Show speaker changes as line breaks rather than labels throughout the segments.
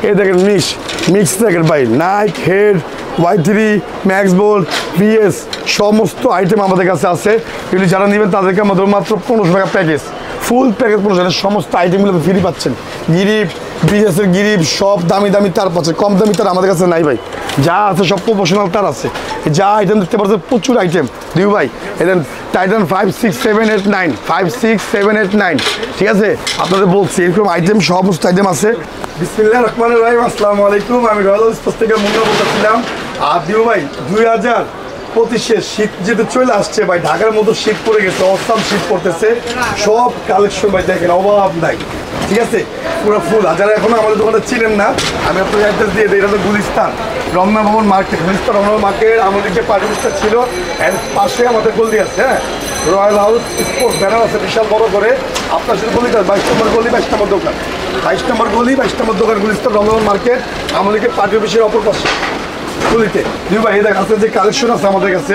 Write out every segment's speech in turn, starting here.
এই দেখেন মিক্স দেখেন ভাই, Nike, Head, Y3, max bolt, VS সমস্ত আইটেম আমাদের কাছে আছে। এগুলি যারা নেবেন তাদেরকে আমাদের মাত্র 1500 টাকা প্যাকেজ, ফুল প্যাকেজ 1500 টাকা। সমস্ত আইটেমগুলো ফ্রি পাচ্ছেন। গিরিপ, VS-এর গিরিপ সব দামি তার পাচ্ছেন, কম দামি তার আমাদের কাছে নাই ভাই। যা আছে সব প্রফেশনাল তার আছে। যা আইটেম দেখতে পাচ্ছেন প্রচুর আইটেম দিউ ভাই। এদের টাইটান 5, 6, 7, 8, 9, 5, 6, 7, 8, 9, ঠিক আছে? আপনাদের বলছি এরকম আইটেম সমস্ত আইটেম আছে। বিসমিল্লাহির রহমানির রহিম। আসসালামু আলাইকুম। আমি রয়্যাল স্পোর্টস থেকে মুন্না বলতেছিলাম। আর দিউ ভাই 2025-এর শীত যেহেতু চলে আসছে ভাই, ঢাকার মতো শীত পড়ে গেছে, অসাম শীত পড়তেছে। সব কালেকশন ভাই দেখেন, অভাব নাই, ঠিক আছে? পুরো ফুল। আর যারা এখনো আমাদের দোকানটা চিনেন না, আমি আপনাকে অ্যাড্রেস দিয়ে দিই। এটা তো গুলিস্তান রমনা ভবন মার্কেট, গুলিস্তান রমনা মার্কেট আমাদের যে পার্টিটা ছিল এর পাশে আমাদের গলি আছে, হ্যাঁ, রয়্যাল হাউস স্পোর্টস ব্যানার আছে বিশাল বড় করে। আপনার শুধু গলিটা 22 নম্বর গলি, 22 নম্বর দোকান, 22 নম্বর গলি, 22 নম্বর দোকান, গুলিস্তান রমনা ভবন মার্কেট আমাদের পার্টি অফিসের অপর পাশে গলিতে। নিউ ভাই দেখ আছে যে কালেকশন আছে আমাদের কাছে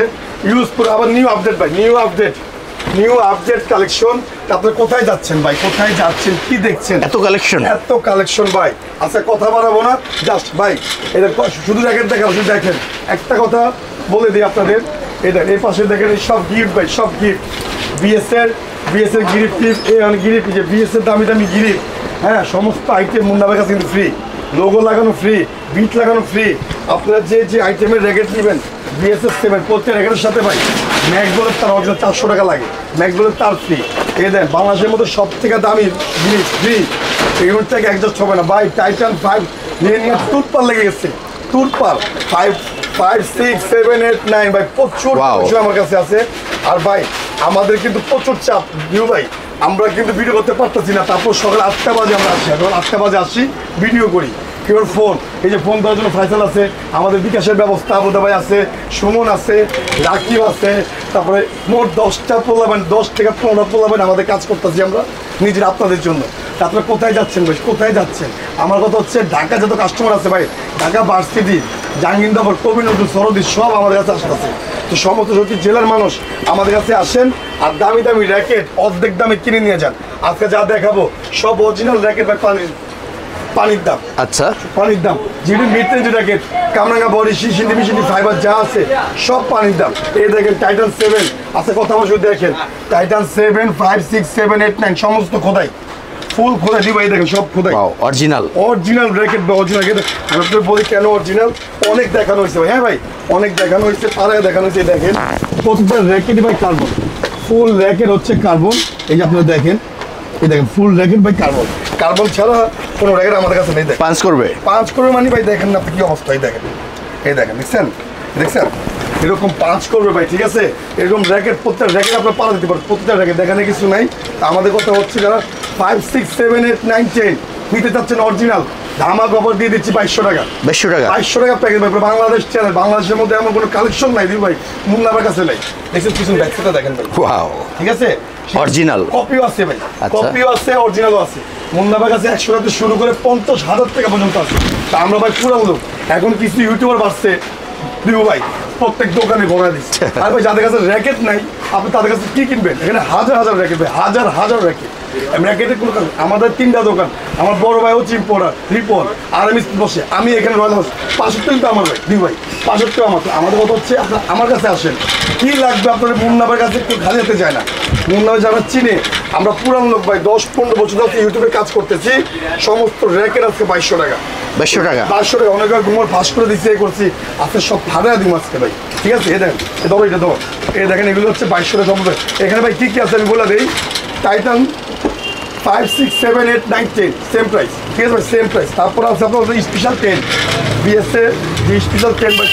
ইউজ পুরো, আবার নিউ আপডেট ভাই, নিউ আপডেট কালেকশন। আপনারা কোথায় যাচ্ছেন ভাই, কোথায় যাচ্ছেন, কি দেখছেন? এত কালেকশন ভাই। আচ্ছা কথা বাড়াবো না, জাস্ট ভাই এটা শুধু জ্যাকেট দেখাবো, শুধু দেখেন। একটা কথা বলে দিই আপনাদের, এটা এই পাশে দেখেন সব গিফট ভাই, সব গিফট। বিএস এর গিফট টিপ, গিফট যে বিএস এর দামি গিফট, হ্যাঁ, সমস্ত আইটেম মুন্না ভাইয়ের কাছে কিন্তু ফ্রি। লোগো লাগানো ফ্রি, বিট লাগানো ফ্রি। আপনারা যে আইটেমের র্যাকেট নেবেন বিএসএস 7 প্রত্যেক র্যাকেটের সাথে ভাই ম্যাক্স বলের তার অরিজিনাল 400 টাকা লাগে, ম্যাক্স বলের তার ফ্রি। এই দেন বাংলাদেশের মধ্যে সব থেকে দামি জিনিস ফ্রি, এগুলোর থেকে অ্যাডজাস্ট হবে না ভাই। টাইটান 5 নিয়ে টুরপার লেগে গেছে, টুরপার 5, 6, 7, 8, 9 ভাই প্রচুর আমার কাছে আছে। আর ভাই আমাদের কিন্তু প্রচুর চাপ নিউ ভাই, আমরা কিন্তু ভিডিও করতে পারতেছি না। তারপর সকাল 8টা বাজে আমরা আসি, এখন 8টা বাজে আসি ভিডিও করি। কেউ ফোন, এই যে ফোন দেওয়ার জন্য ফাইসাল আছে, আমাদের বিকাশের ব্যবস্থা আবুদা ভাই আছে, সুমন আছে, রাকিব আছে, তারপরে মোট 10টা পোলাবেন, 10 থেকে 15টা পোলাবেন আমাদের কাজ করতেছি আমরা নিজের আপনাদের জন্য। তারপরে কোথায় যাচ্ছেন ভাই, কোথায় যাচ্ছেন? আমার কথা হচ্ছে ঢাকা যত কাস্টমার আছে ভাই, ঢাকা ভার্সিটি, জাহাঙ্গীরনগর, কবি নজরুল, সরদি সব আমাদের কাছে আসতেছে। তো সমস্ত সত্যি জেলার মানুষ আমাদের কাছে আসেন আর দামি র্যাকেট অর্ধেক দামে কিনে নিয়ে যান। আজকে যা দেখাবো সব অরিজিনাল র্যাকেট ভাই, পানির দাম। আচ্ছা, পানির দাম যেটি মিড রেঞ্জ র্যাকেট, কামরাঙ্গা বডি, সিসিটি ফাইবার যা আছে সব পানির দাম। এই দেখেন টাইটান 7 আছে, কথা বলছি দেখেন টাইটান 7, 5, 6, 7, 8, 9 সমস্ত খোদাই, ফুল খোদাই দিই ভাই। দেখেন সব খোদাই অরিজিনাল র্যাকেট বা অরিজিনাল র্যাকেট। আমি আপনাদের বলি কেন অরিজিনাল, অনেক দেখানো হয়েছে ভাই, হ্যাঁ ভাই অনেক দেখানো হয়েছে, পাড়ায় দেখানো হয়েছে। দেখেন প্রত্যেকটা র্যাকেটই ভাই কার্বন, ফুল র্যাকেট হচ্ছে কার্বন। এই যে আপনারা দেখেন, এই দেখেন ফুল র্যাকেট ভাই কার্বন ছাড়া কোনো র্যাকেট আমাদের কাছে নেই। পাঁচ করবে মানে ভাই দেখেন না আপনি কি অবস্থা। এই দেখেন দেখছেন এরকম 5 করবে ভাই, ঠিক আছে? এরকম র্যাকেট প্রত্যেক র্যাকেট আপনার পাড়া দিতে পারেন, প্রত্যেকটা র্যাকেট দেখানে কিছু নাই। আমাদের কথা হচ্ছে যারা 5, 6, 7, 8, 9, 10 নিতে চাচ্ছেন অরিজিনাল, ধামাক অফার দিয়ে দিচ্ছি 2200 টাকা, 2200 টাকা প্যাকেজ ভাই। বাংলাদেশ চ্যানেল, বাংলাদেশের মধ্যে এমন কোনো কালেকশন নাই দিই ভাই, মুন্না ভাইয়ের কাছে নাই। দেখছেন পিছন ব্যাকসাইডটা দেখেন ভাই, ঠিক আছে? অরিজিনাল কপিও আছে ভাই, কপিও আছে, অরিজিনালও আছে। মুন্না ভাইয়ের কাছে 100 টাকা শুরু করে 50,000 টাকা পর্যন্ত আছে। তা আমরা ভাই পুরো লোক, এখন কিছু ইউটিউবার বাড়ছে দিব ভাই, প্রত্যেক দোকানে ভরা দিচ্ছে। আর ভাই যাদের কাছে র্যাকেট নাই আপনি তাদের কাছে কি কিনবেন? এখানে হাজার র্যাকেট ভাই, হাজার র্যাকেট। র্যাকেটের কোনো আমাদের 3টা দোকান, আমার বড় ভাই হচ্ছে ইম্পোর্টার রিপন, আর আমি বসে, আমি এখানে রয়্যাল হাউস 65 আমার ভাই দিই ভাই, 65 আমাদের কথা হচ্ছে আপনার আমার কাছে আসেন, কি লাগবে আপনাদের মুন্না ভাইয়ের কাছে একটু খালি হতে যায় না। মুন্না ভাই যারা চিনে, আমরা পুরান লোক ভাই, 10-15 বছর ধরে ইউটিউবে কাজ করতেছি। সমস্ত র্যাকেট আজকে 2200 টাকা, 2200 টাকা। অনেক ঘুমোর ফাঁস করে দিচ্ছে, করছি আজকে সব ভাড়া দিব আজকে ভাই, ঠিক আছে? এই দেখেন ধরো, এটা ধরো, এই দেখেন এগুলো হচ্ছে 2200 টাকা সম্ভব। এখানে ভাই কি আছে আমি বলে দিই, টাইটান 5, 6, 7, 8, 9, 10 সেম প্রাইস, ঠিক আছে ভাই, সেম প্রাইস। তারপর আছে আপনার স্পেশাল 10 বিএসএ, যে স্পেশাল 10 ভাই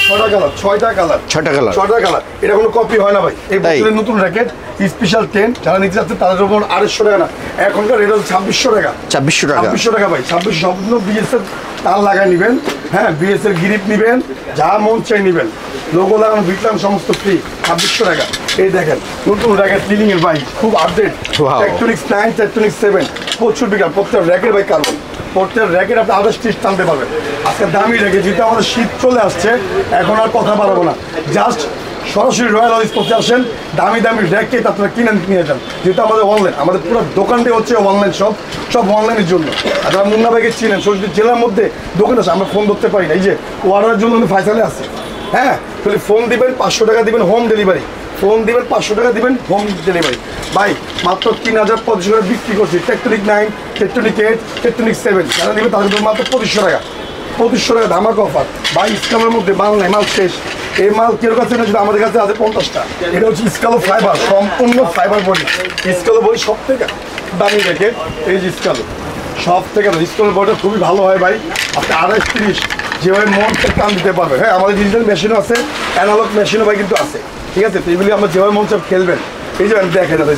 6টা কালার, এটা কোনো কপি হয় না ভাই। এই বছরের নতুন র্যাকেট স্পেশাল 10 যারা নিতে যাচ্ছে তাদের জন্য 250 টাকা না, এখনকার রেট হচ্ছে 2600 টাকা, 2600 টাকা ভাই। 2600 সম্পূর্ণ বিএসএ তার লাগাই নেবেন, হ্যাঁ, বিএসএর গিরিপ নেবেন, যা মন চাই নেবেন, লোগো লাগানো বিটলাম সমস্ত ফ্রি, 2600 টাকা। এই দেখেন নতুন র্যাকেট লিলিং এর ভাই, খুব আপডেট, টেকটনিক্স 9, টেকটনিক্স 7 প্রচুর বিকাল। প্রত্যেক র্যাকেট ভাই কার্বন, প্রত্যেক র্যাকেট আপনি 28 টানতে পারবেন। আজকে দামি র্যাকেট, যেহেতু আমাদের শীত চলে আসছে, এখন আর কথা বাড়াবো না, জাস্ট সরাসরি রয়্যাল হাউস করতে আসেন, দামি দামি র্যাকে আপনারা কিনে নিয়ে যান। যেহেতু আমাদের অনলাইন, আমাদের পুরো দোকানটাই হচ্ছে অনলাইন সব অনলাইনের জন্য। আর যারা মুন্না ভাইকে চিনেন, সরাসরি জেলার মধ্যে দোকান আছে, আমরা ফোন ধরতে পারি না। এই যে অর্ডারের জন্য উনি ফাইসালে আছে, হ্যাঁ, তাহলে ফোন দিবেন 500 টাকা দিবেন হোম ডেলিভারি, ফোন দিবেন 500 টাকা দিবেন হোম ডেলিভারি। ভাই মাত্র 3500 টাকা বিক্রি করছি। টেকটনিক 9, টেকটনিক 8, টেকটনিক 7 যারা নেবেন তাদের মাত্র 2500 টাকা, 2500 টাকা ধামাকা অফার। ভাই স্কামের মধ্যে মাল নাই, মাল শেষ। এই মাল কেউ কাছে না, যদি আমাদের কাছে আছে 50টা। এটা হচ্ছে স্কালো ফাইবার, সম্পূর্ণ ফাইবার বডি। স্কালো বডি সব থেকে দামি রেখে এই যে স্কালো সব থেকে স্কালো বডিটা খুবই ভালো হয় ভাই। আপনি 28-30 যেভাবে মন টান দিতে পারবে। হ্যাঁ, আমাদের ডিজিটাল মেশিনও আছে, অ্যানালগ মেশিনও ভাই কিন্তু আছে, ঠিক আছে। তো এগুলি আমরা যেভাবে মন চাপ খেলবেন, এই যে দেখে যাবে,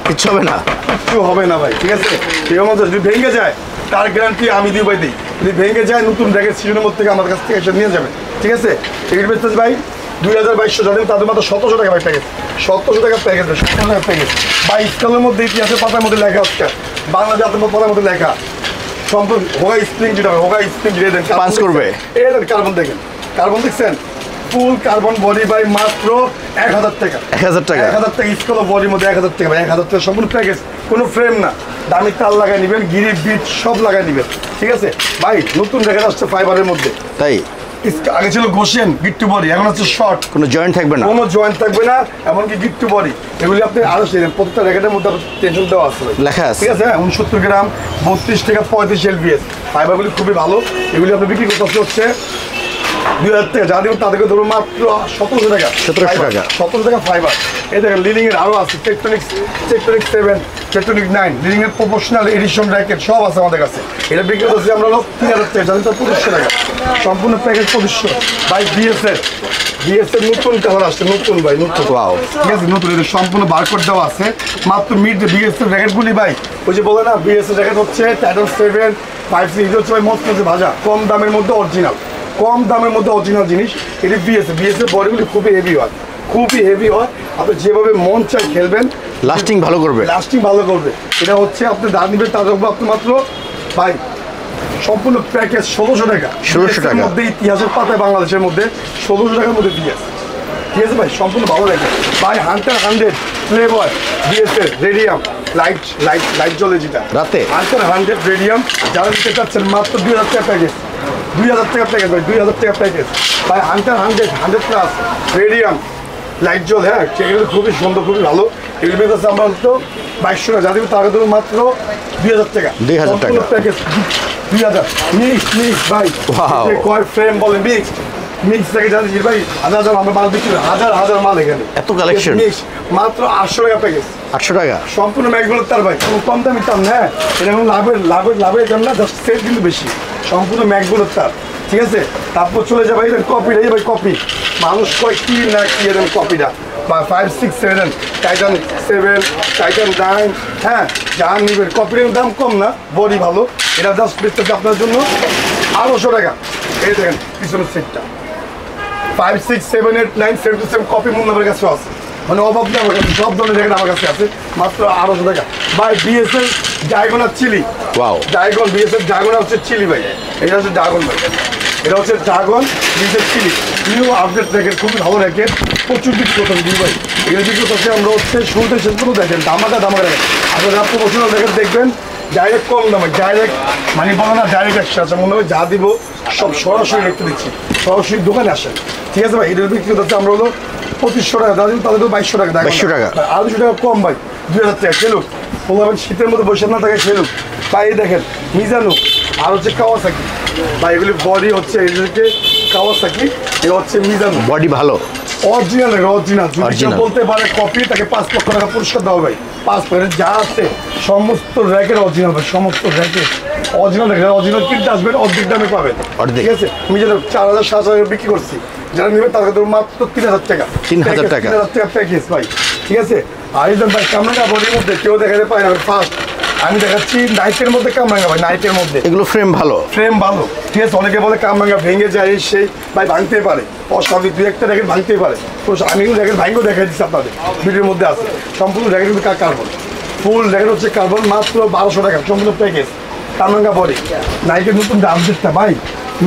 কিচ্ছু হবে না,
কিচ্ছু হবে না ভাই, ঠিক আছে। সেভাবে মন যদি ভেঙে যায় তার গ্যারান্টি আমি দিই ভাই, দিই। যদি ভেঙে যায় নতুন র্যাকের সিজনের মধ্যে থেকে আমার কাছ থেকে এসে নিয়ে যাবেন, ঠিক আছে। টিকিট বেচতেছে ভাই 2200 যাদের তাদের মাত্র 1700 টাকা ভাই প্যাকেজ, 1700 টাকা প্যাকেজ, 1700 টাকা প্যাকেজ। বা স্কালের মধ্যে ইতিহাসের পাতার মধ্যে লেখা হচ্ছে, বাংলাদেশ পাতার মধ্যে লেখা সম্পূর্ণ হোগা স্প্রিং, যেটা হোগা স্প্রিং দেন
পাস করবে।
এই দেন কার্বন দেখেন, কার্বন দেখছেন, ফুল কার্বন বডি ভাই মাত্র 1000 টাকা,
1000 টাকা,
1000 টাকা স্কালো বডির মধ্যে 1000 টাকা ভাই, 1000 টাকা সম্পূর্ণ প্যাকেজ, কোনো ফ্রেম না। দামি তার লাগাই নেবেন, গিরি বিট সব লাগাই নেবেন, ঠিক আছে ভাই। নতুন রেখে আসছে ফাইবারের মধ্যে,
তাই
আগে ছিল গোশেন গিট্টু বডি, এখন হচ্ছে শর্ট,
কোনো জয়েন্ট থাকবে না,
কোনো জয়েন্ট থাকবে না, এমনকি গিট্টু বডি। এগুলি আপনি আরো প্রত্যেকটা র্যাকেটের মধ্যে টেনশন দেওয়া আছে
লেখা আছে,
ঠিক আছে। 69 গ্রাম 32 টাকা 35 LBS ফাইবারগুলি খুবই ভালো। এগুলি আপনি বিক্রি করতে হচ্ছে 2000 টাকা, যা দেবেন তাদেরকে ধরুন মাত্র 1700 টাকা, 1700 টাকা ফাইবার। এই দেখেন লিডিং এর আরো আছে, টেকটনিক 7, টেকটনিক 9 লিডিং এর প্রফেশনাল এডিশন র্যাকেট সব আছে আমাদের কাছে। এটা বিক্রি করছি আমরা 3000 টাকা, যা দেবেন 2500 টাকা, সম্পূর্ণ প্যাকেজ 2500 ভাই। বিএসএর নতুন কালার আসছে, নতুন ভাই, নতুন,
ওয়াও,
ঠিক আছে, নতুন। এটা সম্পূর্ণ বারকোড দেওয়া আছে, মাত্র মিড বিএসএর র্যাকেটগুলি ভাই, ওই যে বলে না বিএসএর র্যাকেট হচ্ছে টাইটান 7, 5 হচ্ছে ভাই মস্ত ভাজা, কম দামের মধ্যে অরিজিনাল, কম দামের মধ্যে অরিজিনাল জিনিস। এটি বিএসএর বডিগুলি খুবই হেভি হয়, খুবই হেভি হয়। আপনি যেভাবে মন চাই খেলবেন,
লাস্টিং ভালো করবে,
লাস্টিং ভালো করবে। এটা হচ্ছে আপনি দাঁড় নিবেন, তাদের উপর আপনি মাত্র ভাই সম্পূর্ণ প্যাকেজ 1600 টাকা,
1600 টাকা
মধ্যে ইতিহাসের পাতায় বাংলাদেশের মধ্যে 1600 টাকার মধ্যে বিএস, ঠিক আছে ভাই, সম্পূর্ণ ভালো লাগে ভাই। হান্টার 100 ফ্লেভার বিএসএর রেডিয়াম লাইট জ্বলে যেটা
রাতে,
হান্টার 100 রেডিয়াম যারা নিতে চাচ্ছেন মাত্র 2000 টাকা প্যাকেজ, 2000 টাকা প্যাকেজ ভাই, 2000 টাকা প্যাকেজ ভাই। হান্টার 100 প্লাস রেডিয়াম লাইট জল, হ্যাঁ, সেগুলো খুবই সুন্দর, খুবই ভালো। এগুলো বেঁচেছে আমরা তো 2200 টাকা, যা দেবে তাকে ধরুন মাত্র 2000 টাকা,
2000 টাকা
প্যাকেজ 2000। মিক্স ভাই, কয় ফ্রেম বলে মিক্স থেকে জানি ভাই, হাজার আমরা মাল বিক্রি, হাজার মাল এখানে,
এত কালেকশন।
মাত্র 800 টাকা প্যাকেজ,
800 টাকা
সম্পূর্ণ ম্যাকগুলোর তার ভাই, কোনো কম দামি তার না, এটা কোনো লাভের দাম না, জাস্ট সেল কিন্তু বেশি, সম্পূর্ণ ম্যাকগুলোর তার, ঠিক আছে। তারপর চলে যাবে এই কপিটা, এই ভাই কপি, মানুষ কয় কি না কি এরকম কপিটা, বা 5, 6, 7 টাইটান 7, টাইটান 9, হ্যাঁ, যা নিবেন। কপির দাম কম না, বডি ভালো। এটা জাস্ট বেচতেছে আপনার জন্য 800 টাকা। এই দেখেন পিছনের সেটটা 5, 6, 7, 8, 9, 7 to 7 কপি মুন্নাবের কাছেও আছে, মানে অভাব নেই আমার কাছে, সব ধরনের র্যাকেট আমার কাছে আছে, মাত্র 800 টাকা ভাই। বিএসএল ডায়গোনা chilli,
wow,
dragon BSL dragon হচ্ছে চিলি ভাই, এটা হচ্ছে ড্রাগন ভাই, এটা হচ্ছে dragon BSL chilli, new update racket, খুবই ভালো র্যাকেট, প্রচুর বিক্রি করতাম দিই ভাই। এগুলো বিক্রি করতে আমরা হচ্ছে শুরুতে শেষ পর্যন্ত দেখেন ধামাকা র্যাকেট, আপনারা প্রমোশনাল র্যাকেট দেখবেন ডাইরেক্ট কম দামে, ডাইরেক্ট মানে বলো না ডাইরেক্ট আসছে, আচ্ছা মনে হয় যা দিব সব সরাসরি রেখে দিচ্ছি, সরাসরি দোকানে আসেন, ঠিক আছে ভাই। এটার বিক্রি করতে আমরা হলো 2500 টাকা, তাদের তাদের 2200 টাকা,
2200 টাকা,
আর 200 টাকা কম ভাই, 2000 টাকা খেলুক, বলবেন শীতের মধ্যে বসে না থাকে খেলুক ভাই। দেখেন মিজানু আর হচ্ছে কাওয়াসাকি ভাই, এগুলি বডি হচ্ছে এদেরকে কাওয়াসাকি, এ হচ্ছে মিজানু,
বডি ভালো,
অরিজিনাল যদি বলতে পারে কপি, তাকে 5 লক্ষ টাকা পুরস্কার দেওয়া ভাই। 5 যা আছে সমস্ত র্যাকের অরিজিনাল ভাই, সমস্ত র্যাকেট অরিজিনাল কিনতে আসবেন অর্ধেক দামে পাবেন, ঠিক আছে। আমি যেটা 4000, 7000 বিক্রি করছি, যারা নেবেন তাদের ধরুন মাত্র 3000 টাকা,
3000 টাকা
প্যাকেজ ভাই, ঠিক আছে। আর এই ভাই কামরাঙ্গা বডির মধ্যে কেউ দেখাতে পায় না, ফার্স্ট আমি দেখাচ্ছি নাইটের মধ্যে কামরাঙ্গা ভাই, নাইটের মধ্যে
এগুলো ফ্রেম ভালো,
ঠিক আছে। অনেকে বলে কামরাঙ্গা ভেঙে যায়, সেই ভাই ভাঙতেই পারে, অস্বাভাবিক 2-1টা র্যাকেট ভাঙতেই পারে। তো আমি কিন্তু র্যাকেট ভাঙেও দেখাই দিচ্ছি আপনাদের, ভিডিওর মধ্যে আছে সম্পূর্ণ র্যাকেট কিন্তু কার্বন, ফুল র্যাকেট হচ্ছে কার্বন, মাত্র 1200 টাকা সম্পূর্ণ প্যাকেজ। কামরাঙ্গা বডি নাইকের নতুন আপডেটটা ভাই,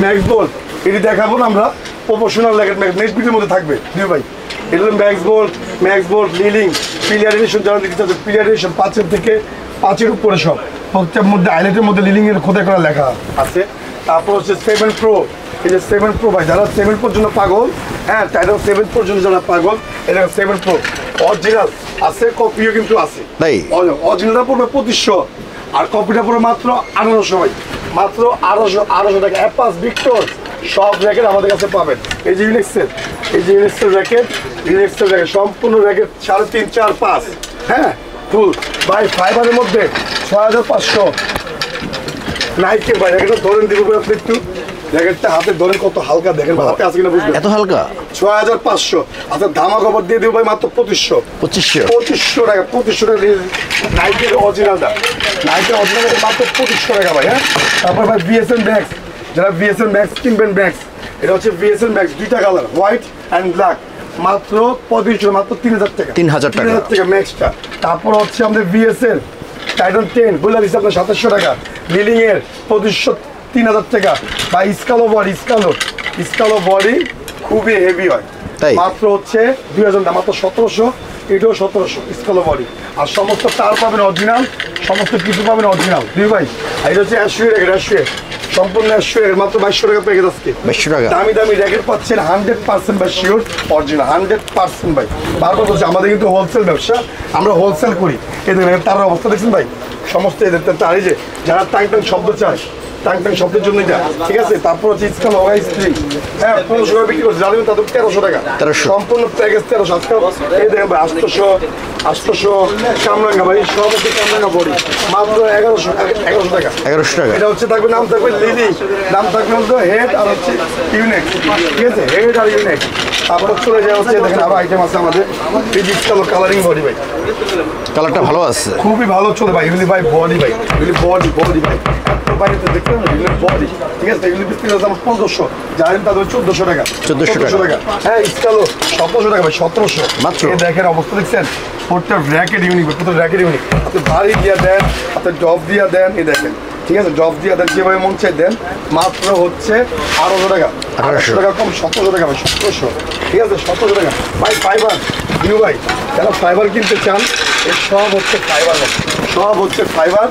ম্যাক্স বল এটি দেখাবো না আমরা, প্রফেশনাল র্যাকেট নেক্সট ভিডিওর মধ্যে থাকবে দিও ভাই। এটা হলো ম্যাক্স বোল্ট লিলিং পিলিয়ার এডিশন, যারা দিতে চাচ্ছে পিলিয়ার এডিশন 5 থেকে 5 উপরে সব, প্রত্যেকটার মধ্যে হাইলাইটের মধ্যে লিলিং এর খোদাই করা লেখা আছে। তারপর হচ্ছে 7 প্রো, এই যে 7 প্রো ভাই, যারা 7 পর্যন্ত পাগল, হ্যাঁ টাইটান 7 পর্যন্ত যারা পাগল, এটা 7 প্রো অরিজিনাল আছে, কপিও কিন্তু আছে। অরিজিনালটা পড়বে 2500 আর কপিটা পড়বে মাত্র 1800 ভাই, মাত্র 1800 টাকা। অ্যাপাস ভিক্টর সব র্যাকেট আমাদের কাছে পাবেন। এই যে ইউনিক্সের, র্যাকেট সম্পূর্ণ র্যাকেট 3.5 4 5, হ্যাঁ ফুল ভাই ফাইবারের মধ্যে 6500। নাইকের ভাই র্যাকেটটা ধরেন দিব আপনি একটু, র্যাকেটটা হাতে ধরেন কত হালকা, দেখেন হাতে আছে কিনা বুঝবেন,
এত হালকা
6500। আচ্ছা ধামা খবর দিয়ে দিব ভাই মাত্র 2500 টাকা। 2500 টাকা নাইকের অরিজিনালটা, মাত্র 2500 টাকা ভাই। হ্যাঁ তারপর ভাই বিএসএন ম্যাক্স, যারা বিএসএন ম্যাক্স কিনবেন, ম্যাক্স এটা হচ্ছে বিএসএন ম্যাক্স, দুইটা কালার হোয়াইট অ্যান্ড ব্ল্যাক, মাত্র 2500, মাত্র 3000 টাকা,
3000
টাকা ম্যাক্সটা। তারপর হচ্ছে আমাদের বিএসএন টাইটান 10 বলে দিচ্ছি আপনার 2700 টাকা, লিলিং এর 2500, 3000 টাকা। বা স্কালো বডি খুবই হেভি হয়, মাত্র হচ্ছে 2000 টাকা, মাত্র 1700, এটাও 1700 স্কালো বডি। আর সমস্ত তার পাবেন অরিজিনাল, সমস্ত কিছু পাবেন অরিজিনাল দুই ভাই। আর এটা হচ্ছে অ্যাশুয়ে সম্পূর্ণ অ্যাশুয়ে, মাত্র 2200 টাকা প্যাকেজ আজকে,
2200 টাকা।
দামি র্যাকেট পাচ্ছেন 100% বা শিওর অরিজিনাল, 100% ভাই। বারবার বলছি আমাদের কিন্তু হোলসেল ব্যবসা, আমরা হোলসেল করি। এই দেখেন তার অবস্থা দেখছেন ভাই, সমস্ত এদের তার, এই যে যারা টাং শব্দ চায়, টাং শব্দের জন্য এটা ঠিক আছে। তারপর হচ্ছে স্কাল ওয়াই স্ট্রিং, হ্যাঁ 1500 টাকা বিক্রি করছে, জানেন তাদের 1300 টাকা সম্পূর্ণ প্যাকেজ, 1300। আজকাল এই দেখেন ভাই 800 কামরাঙ্গা ভাই, সব হচ্ছে কামরাঙ্গা বডি, মাত্র 1100 টাকা। এটা হচ্ছে থাকবে, নাম থাকবে লিলিং, নাম থাকবে হেড আর হচ্ছে ইউনিক, ঠিক আছে, হেড আর ইউনিক। তারপর চলে যায় হচ্ছে দেখেন আরো আইটেম আছে আমাদের, ফিজিক্স কালারিং বডি ভাই,
কালারটা ভালো আছে,
খুবই ভালো চলে ভাই। এগুলি ভাই বডি ভাই, এগুলি বডি ভাই, বাড়িতে দেখতে পাবেন এগুলি বডি, ঠিক আছে। এগুলি বিক্রি হচ্ছে আমার 1500, জানেন তাদের 1400 টাকা, 1400 টাকা। হ্যাঁ স্কালো 1700 টাকা ভাই, 1700
মাত্র।
দেখেন অবস্থা দেখছেন, প্রত্যেকটা র্যাকেট ইউনিক, প্রত্যেকটা র্যাকেট ইউনিক। আপনি ভারী দিয়ে দেন, আপনি ডব দিয়ে দেন, এই দেখেন ঠিক আছে, ডব দিয়ে দেন, যেভাবে মন চাই দেন, মাত্র হচ্ছে 1800 টাকা, 1800 টাকা কম, 1700 টাকা ভাই, 1700, ঠিক আছে 1700 টাকা ভাই। ফাইবার দিও ভাই, যারা ফাইবার কিনতে চান, এই সব হচ্ছে ফাইবার, সব হচ্ছে ফাইবার।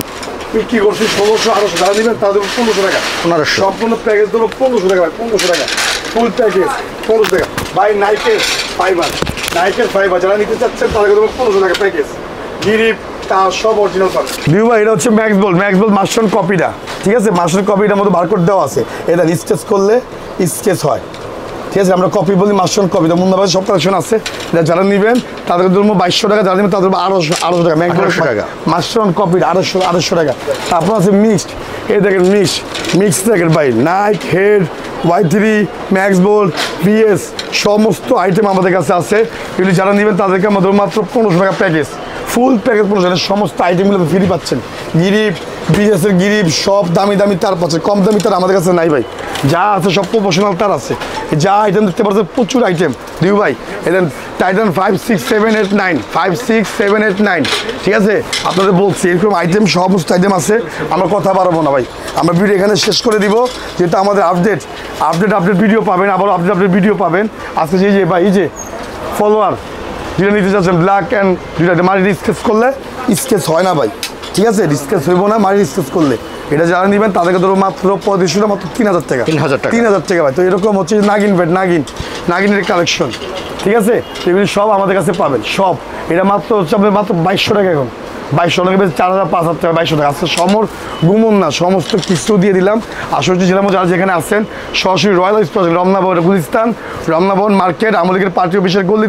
বিক্রি করছি 1600 1800, যারা নেবেন তাদের 1500 টাকা, সম্পূর্ণ প্যাকেজ দেবো 1500 টাকা ভাই, 1500 টাকা ফুল প্যাকেজ 1500 টাকা ভাই। নাইকের ফাইবার যারা নিতে চাচ্ছেন তাদেরকে দেবো 1500 টাকা প্যাকেজ, গিরিপ তার সব অরিজিনাল পাবেন। দিউ ভাই এটা হচ্ছে ম্যাক্স বোল্ট মাস্টার কপিটা, ঠিক আছে, মাস্টার কপিটার মধ্যে বারকোড দেওয়া আছে, এটা স্কেচ করলে স্কেচ হয়, ঠিক আছে। আমরা কপি বলি মাস্টার কপি, তো মুন্দাবাদে সব কালেকশন আছে, যারা নেবেন তাদের ধরুন 2200 টাকা, যারা নেবেন তাদের 1800 টাকা, ম্যাক্স টাকা মাস্টার কপি 800 টাকা। তারপর আছে মিক্সড, এই দেখেন মিক্স র্যাকেট ভাই, Nike, Head, Y3, max bolt, VS সমস্ত আইটেম আমাদের কাছে আছে। এগুলি যারা নেবেন তাদেরকে আমাদের মাত্র 1500 টাকা প্যাকেজ, ফুল প্যাকেজ 1500, সমস্ত আইটেমগুলো ফ্রি পাচ্ছেন। গিরিপ, বিএসের গিরিপ সব দামি তার পাচ্ছে, কম দামি তার আমাদের কাছে নাই ভাই, যা আছে সব প্রফেশনাল তার আছে। যা আইটেম দেখতে পাচ্ছেন প্রচুর আইটেম দিউ ভাই। এদের টাইটান 5 6 7 8 9 5 6 7 8 9, ঠিক আছে, আপনাদের বলছি এরকম আইটেম, সমস্ত আইটেম আছে। আমরা কথা বাড়াবো না ভাই, আমরা ভিডিও এখানে শেষ করে দিব, যেটা আমাদের আপডেট ভিডিও পাবেন, আবার আপডেট ভিডিও পাবেন। আজকে যে ভাই এই যে ফলোয়ার যেটা নিতে চাচ্ছেন, ব্ল্যাক অ্যান্ড দুইটা মাটির স্কেচ করলে স্কেচ হয় না ভাই, ঠিক আছে, স্কেচ হইব না মাটির স্কেচ করলে। এটা যারা নেবেন তাদেরকে ধরো মাত্র 3500, মাত্র 3000 টাকা, 3000 টাকা ভাই। তো এরকম হচ্ছে নাগিনের কালেকশন, ঠিক আছে, এগুলি সব আমাদের কাছে পাবেন সব। এটা মাত্র হচ্ছে আপনার মাত্র 2200 টাকা, এখন 2200 টাকা, 4000 5000 টাকা, 2200 টাকা। আজকে গুমন না, সমস্ত কিছু দিয়ে দিলাম। আশুগঞ্জ জেলার মধ্যে যারা যেখানে আসছেন, সরাসরি রয়্যাল এক্সপ্রেস রমনা ভবন মার্কেট, আমাদের পার্টি অফিসের গলি,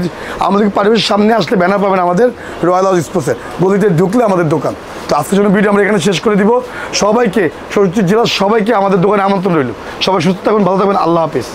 আমাদের পার্টি অফিসের সামনে আসলে ব্যানার পাবেন আমাদের রয়্যাল এক্সপ্রেসের, গলিতে ঢুকলে আমাদের দোকান। তো আজকের জন্য ভিডিও আমরা এখানে শেষ করে দিব। সবাইকে, সরাসরি জেলার সবাইকে আমাদের দোকানে আমন্ত্রণ রইল। সবাই সুস্থ থাকুন, ভালো থাকবেন, আল্লাহ হাফিজ।